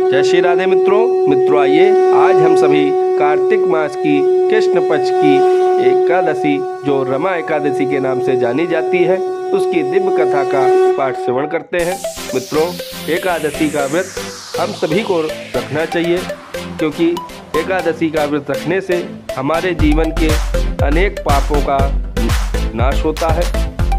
जय श्री राधे मित्रों आइए आज हम सभी कार्तिक मास की कृष्ण पक्ष की एकादशी जो रमा एकादशी के नाम से जानी जाती है उसकी दिव्य कथा का पाठ श्रवण करते हैं। मित्रों, एकादशी का व्रत हम सभी को रखना चाहिए क्योंकि एकादशी का व्रत रखने से हमारे जीवन के अनेक पापों का नाश होता है।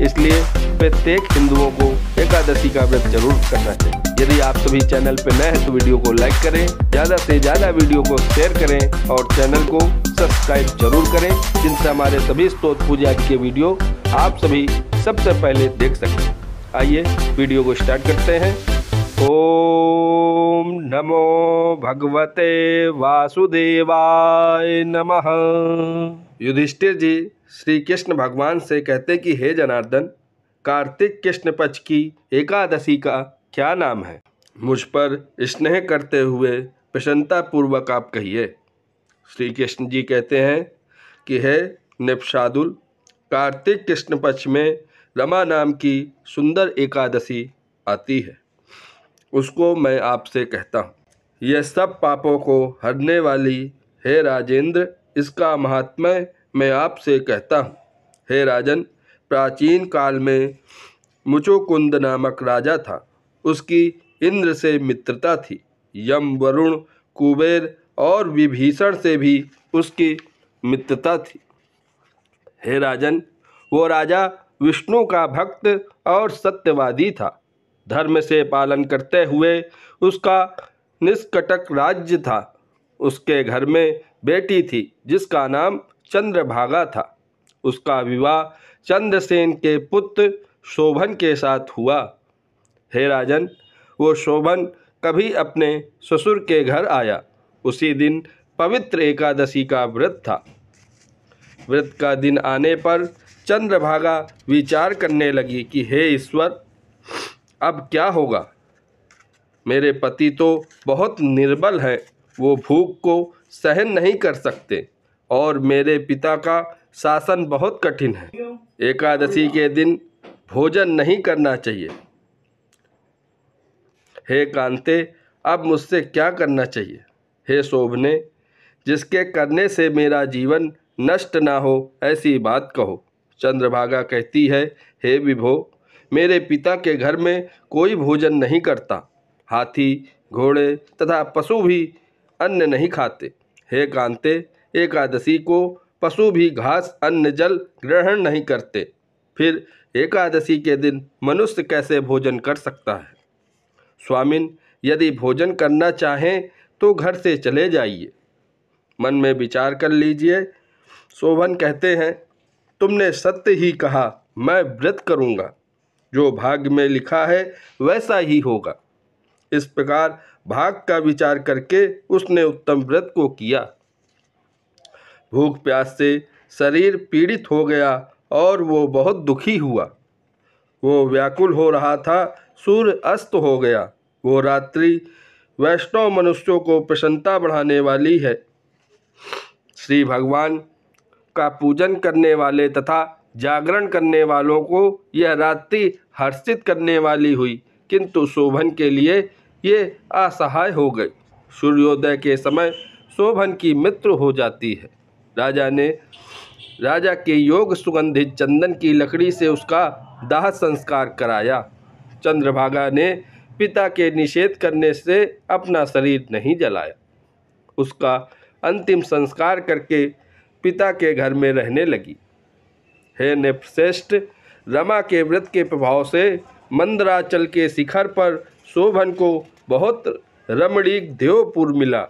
इसलिए प्रत्येक हिंदुओं को एकादशी का व्रत जरूर करना चाहिए। यदि आप सभी चैनल पर नए हैं तो वीडियो को लाइक करें, ज़्यादा से ज़्यादा वीडियो को शेयर करें और चैनल को सब्सक्राइब जरूर करें, जिनसे हमारे सभी स्तोत्र पूजा के वीडियो आप सभी सबसे पहले देख सकें। आइए वीडियो को स्टार्ट करते हैं। ओम नमो भगवते वासुदेवाय नमः। युधिष्ठिर जी श्री कृष्ण भगवान से कहते कि हे जनार्दन, कार्तिक कृष्ण पक्ष की एकादशी का क्या नाम है? मुझ पर स्नेह करते हुए प्रसन्नता पूर्वक आप कहिए। श्री कृष्ण जी कहते हैं कि हे नृपशार्दूल, कार्तिक कृष्ण पक्ष में रमा नाम की सुंदर एकादशी आती है, उसको मैं आपसे कहता हूँ। यह सब पापों को हरने वाली हे राजेंद्र, इसका महात्म्य मैं आपसे कहता हूँ। हे राजन, प्राचीन काल में मुचोकुंद नामक राजा था। उसकी इंद्र से मित्रता थी। यम, वरुण, कुबेर और विभीषण से भी उसकी मित्रता थी। हे राजन, वो राजा विष्णु का भक्त और सत्यवादी था। धर्म से पालन करते हुए उसका निष्कटक राज्य था। उसके घर में बेटी थी जिसका नाम चंद्रभागा था। उसका विवाह चंद्रसेन के पुत्र शोभन के साथ हुआ। हे राजन, वो शोभन कभी अपने ससुर के घर आया। उसी दिन पवित्र एकादशी का व्रत था। व्रत का दिन आने पर चंद्रभागा विचार करने लगी कि हे ईश्वर, अब क्या होगा? मेरे पति तो बहुत निर्बल हैं, वो भूख को सहन नहीं कर सकते और मेरे पिता का शासन बहुत कठिन है। एकादशी के दिन भोजन नहीं करना चाहिए। हे कांते, अब मुझसे क्या करना चाहिए? हे शोभने, जिसके करने से मेरा जीवन नष्ट ना हो ऐसी बात कहो। चंद्रभागा कहती है, हे विभो, मेरे पिता के घर में कोई भोजन नहीं करता। हाथी, घोड़े तथा पशु भी अन्न नहीं खाते। हे कांते, एकादशी को पशु भी घास, अन्न, जल ग्रहण नहीं करते। फिर एकादशी के दिन मनुष्य कैसे भोजन कर सकता है? स्वामिन, यदि भोजन करना चाहें तो घर से चले जाइए, मन में विचार कर लीजिए। शोभन कहते हैं, तुमने सत्य ही कहा, मैं व्रत करूँगा। जो भाग्य में लिखा है वैसा ही होगा। इस प्रकार भाग्य का विचार करके उसने उत्तम व्रत को किया। भूख प्यास से शरीर पीड़ित हो गया और वो बहुत दुखी हुआ। वो व्याकुल हो रहा था। सूर्य अस्त हो गया। वो रात्रि वैष्णव मनुष्यों को प्रसन्नता बढ़ाने वाली है। श्री भगवान का पूजन करने वाले तथा जागरण करने वालों को यह रात्रि हर्षित करने वाली हुई, किंतु शोभन के लिए ये असहाय हो गई। सूर्योदय के समय शोभन की मृत्यु हो जाती है। राजा के योग सुगंधित चंदन की लकड़ी से उसका दाह संस्कार कराया। चंद्रभागा ने पिता के निषेध करने से अपना शरीर नहीं जलाया। उसका अंतिम संस्कार करके पिता के घर में रहने लगी। हे नृपश्रेष्ठ, रमा के व्रत के प्रभाव से मंदराचल के शिखर पर शोभन को बहुत रमणीक देवपुर मिला।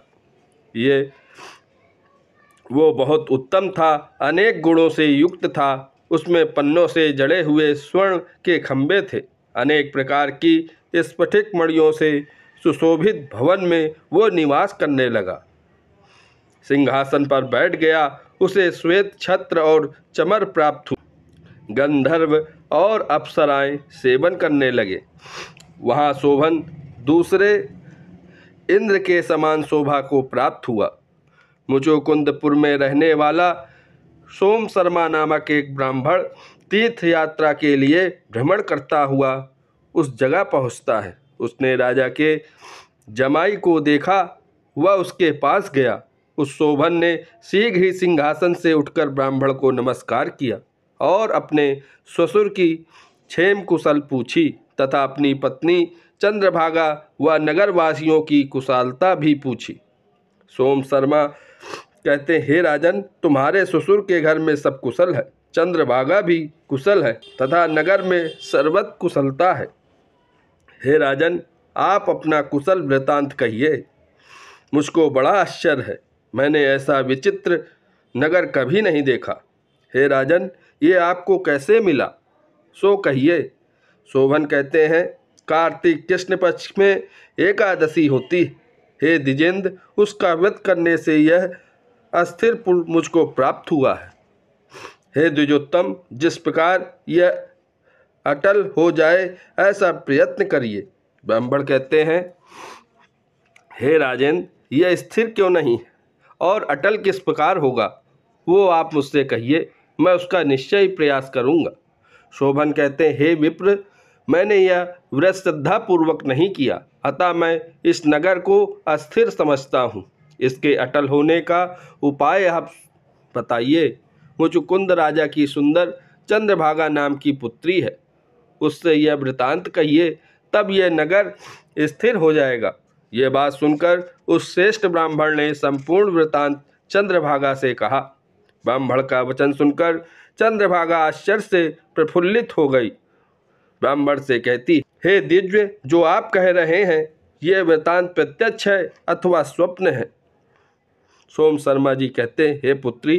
वो बहुत उत्तम था, अनेक गुणों से युक्त था। उसमें पन्नों से जड़े हुए स्वर्ण के खंभे थे। अनेक प्रकार की स्फटिक मणियों से सुशोभित भवन में वो निवास करने लगा। सिंहासन पर बैठ गया। उसे श्वेत छत्र और चमर प्राप्त हुआ। गंधर्व और अप्सराएं सेवन करने लगे। वहाँ शोभन दूसरे इंद्र के समान शोभा को प्राप्त हुआ। मुचोकुंदपुर में रहने वाला सोम शर्मा नामक एक ब्राह्मण तीर्थ यात्रा के लिए भ्रमण करता हुआ उस जगह पहुँचता है। उसने राजा के जमाई को देखा, वह उसके पास गया। उस शोभन ने शीघ्र ही सिंहासन से उठकर ब्राह्मण को नमस्कार किया और अपने ससुर की क्षेम कुशल पूछी तथा अपनी पत्नी चंद्रभागा व नगरवासियों की कुशलता भी पूछी। सोम शर्मा कहते, हे राजन, तुम्हारे ससुर के घर में सब कुशल है, चंद्रभागा भी कुशल है तथा नगर में सर्वत कुशलता है। हे राजन, आप अपना कुशल वृतांत कहिए। मुझको बड़ा आश्चर्य है, मैंने ऐसा विचित्र नगर कभी नहीं देखा। हे राजन, ये आपको कैसे मिला, सो कहिए। शोभन कहते हैं, कार्तिक कृष्ण पक्ष में एकादशी होती है। हे द्विजेंद्र, उसका व्रत करने से यह अस्थिर पुर मुझको प्राप्त हुआ है। हे द्विजोत्तम, जिस प्रकार यह अटल हो जाए ऐसा प्रयत्न करिए। ब्राह्मण कहते हैं, हे राजेंद्र, यह स्थिर क्यों नहीं है और अटल किस प्रकार होगा, वो आप मुझसे कहिए, मैं उसका निश्चय ही प्रयास करूँगा। शोभन कहते हैं, हे विप्र, मैंने यह व्रत श्रद्धापूर्वक नहीं किया, अतः मैं इस नगर को अस्थिर समझता हूँ। इसके अटल होने का उपाय आप बताइए। मुचुकुंद राजा की सुंदर चंद्रभागा नाम की पुत्री है, उससे यह वृतांत कहिए, तब यह नगर स्थिर हो जाएगा। यह बात सुनकर उस श्रेष्ठ ब्राह्मण ने संपूर्ण वृतांत चंद्रभागा से कहा। ब्राह्मण का वचन सुनकर चंद्रभागा आश्चर्य से प्रफुल्लित हो गई। ब्राह्मण से कहती, हे दिव्य, जो आप कह रहे हैं यह वृतांत प्रत्यक्ष है अथवा स्वप्न है। सोम शर्मा जी कहते, हे पुत्री,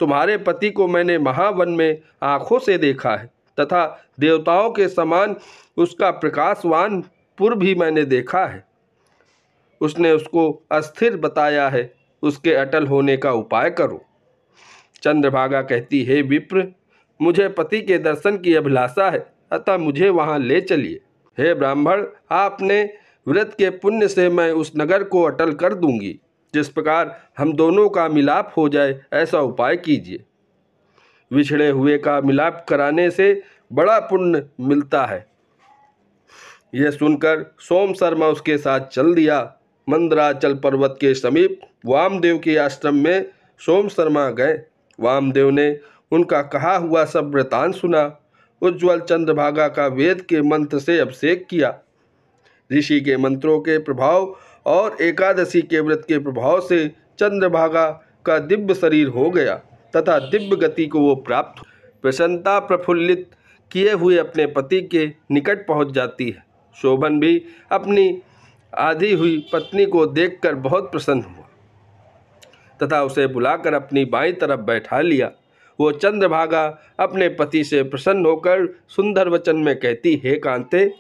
तुम्हारे पति को मैंने महावन में आँखों से देखा है तथा देवताओं के समान उसका प्रकाशवान पुर भी मैंने देखा है। उसने उसको अस्थिर बताया है, उसके अटल होने का उपाय करो। चंद्रभागा कहती, हे विप्र, मुझे पति के दर्शन की अभिलाषा है, अतः मुझे वहाँ ले चलिए। हे ब्राह्मण, आपने व्रत के पुण्य से मैं उस नगर को अटल कर दूंगी। जिस प्रकार हम दोनों का मिलाप हो जाए ऐसा उपाय कीजिए। बिछड़े हुए का मिलाप कराने से बड़ा पुण्य मिलता है। यह सुनकर सोम शर्मा उसके साथ चल दिया। मंदराचल पर्वत के समीप वामदेव के आश्रम में सोम शर्मा गए। वामदेव ने उनका कहा हुआ सब वृतांत सुना। उज्ज्वल चंद्रभागा का वेद के मंत्र से अभिषेक किया। ऋषि के मंत्रों के प्रभाव और एकादशी के व्रत के प्रभाव से चंद्रभागा का दिव्य शरीर हो गया तथा दिव्य गति को वो प्राप्त। प्रसन्नता प्रफुल्लित किए हुए अपने पति के निकट पहुंच जाती है। शोभन भी अपनी आधी हुई पत्नी को देखकर बहुत प्रसन्न हुआ तथा उसे बुलाकर अपनी बाईं तरफ बैठा लिया। वो चंद्रभागा अपने पति से प्रसन्न होकर सुंदर वचन में कहती, हे कांते,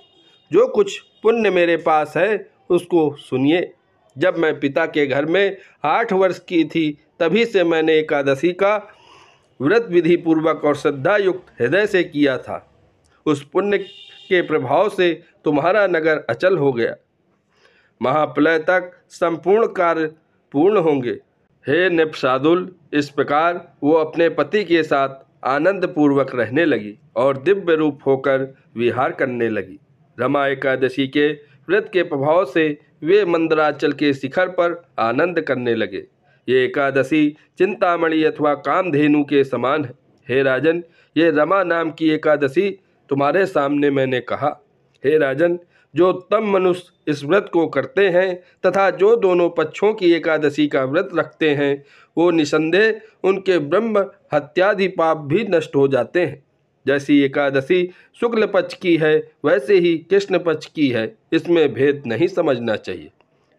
जो कुछ पुण्य मेरे पास है उसको सुनिए। जब मैं पिता के घर में 8 वर्ष की थी तभी से मैंने एकादशी का व्रत विधि पूर्वक और श्रद्धा युक्त हृदय से किया था। उस पुण्य के प्रभाव से तुम्हारा नगर अचल हो गया। महाप्रलय तक संपूर्ण कार्य पूर्ण होंगे। हे नृपशार्दूल, इस प्रकार वो अपने पति के साथ आनंद पूर्वक रहने लगी और दिव्य रूप होकर विहार करने लगी। रमा एकादशी के व्रत के प्रभाव से वे मंदराचल के शिखर पर आनंद करने लगे। ये एकादशी चिंतामणि अथवा कामधेनु के समान है। हे राजन, ये रमा नाम की एकादशी तुम्हारे सामने मैंने कहा। हे राजन, जो उत्तम मनुष्य इस व्रत को करते हैं तथा जो दोनों पक्षों की एकादशी का व्रत रखते हैं, वो निसंदेह उनके ब्रह्म हत्यादि पाप भी नष्ट हो जाते हैं। जैसी एकादशी शुक्ल पक्ष की है वैसे ही कृष्ण पक्ष की है, इसमें भेद नहीं समझना चाहिए।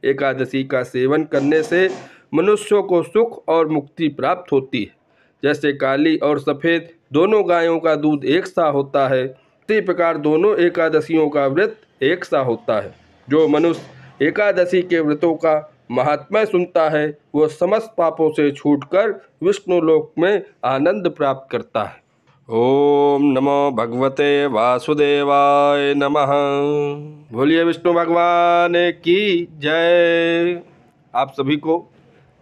एकादशी का सेवन करने से मनुष्यों को सुख और मुक्ति प्राप्त होती है। जैसे काली और सफ़ेद दोनों गायों का दूध एक सा होता है, इसी प्रकार दोनों एकादशियों का व्रत एक सा होता है। जो मनुष्य एकादशी के व्रतों का महात्म्य सुनता है, वह समस्त पापों से छूटकर विष्णु लोक में आनंद प्राप्त करता है। ओम नमो भगवते वासुदेवाय नमः। बोलिए विष्णु भगवान की जय। आप सभी को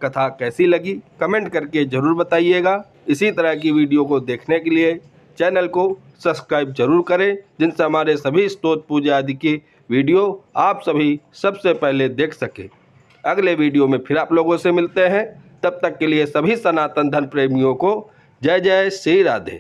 कथा कैसी लगी कमेंट करके ज़रूर बताइएगा। इसी तरह की वीडियो को देखने के लिए चैनल को सब्सक्राइब जरूर करें, जिनसे हमारे सभी स्तोत्र पूजा आदि की वीडियो आप सभी सबसे पहले देख सकें। अगले वीडियो में फिर आप लोगों से मिलते हैं। तब तक के लिए सभी सनातन धर्म प्रेमियों को जय जय श्री राधे।